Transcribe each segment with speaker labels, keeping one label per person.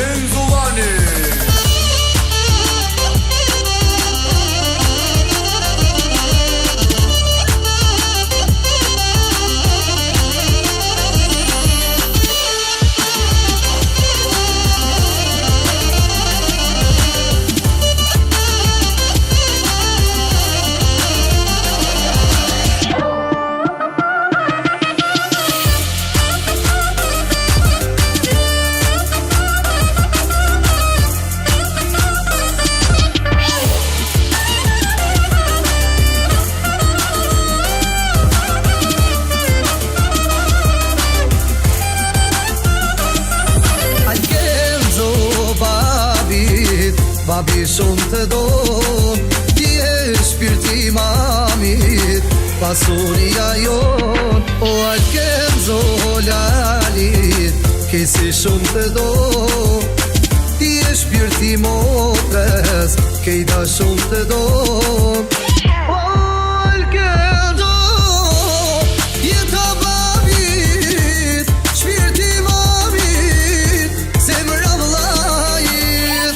Speaker 1: Kenzulani.
Speaker 2: Babi shumë të don, ti e shpirti mamit, pasuria jon. O Alkenzo Lalit, kesi shumë të don, ti e shpirti motres, kejda shumë të don. O Alkenzo, jeta babit, shpirti mamit, zemra vllajit.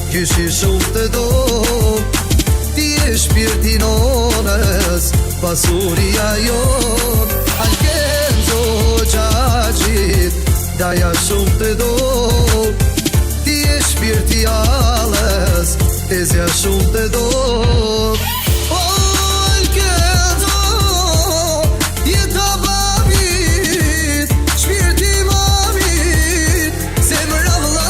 Speaker 2: Gjyshi shumë të do, ti e shpirti nonës, pasuria jon. Alkenzo Gjajit, daja shumë të do, ti e shpirti allës, tezja shumë të do. O Alkenzo, jeta babit, shpirti mamit, zemra vllajit.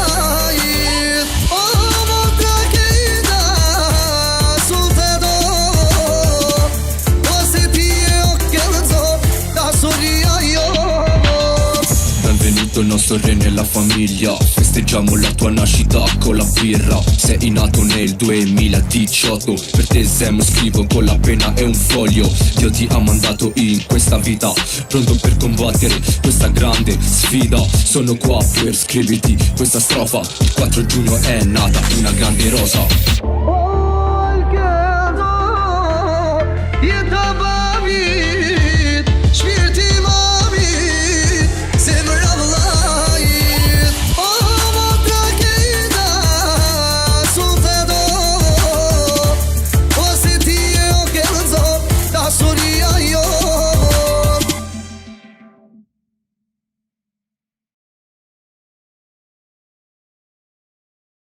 Speaker 3: Benvenuto il nostro re nella famiglia, festeggiamo la tua nascita con la birra. Sei nato nel 2018, per te Zem scrivo con la penna e un foglio. Dio ti ha mandato in questa vita, pronto per combattere questa grande sfida. Sono qua per scriverti questa strofa, il 4 giugno è nata una grande rosa.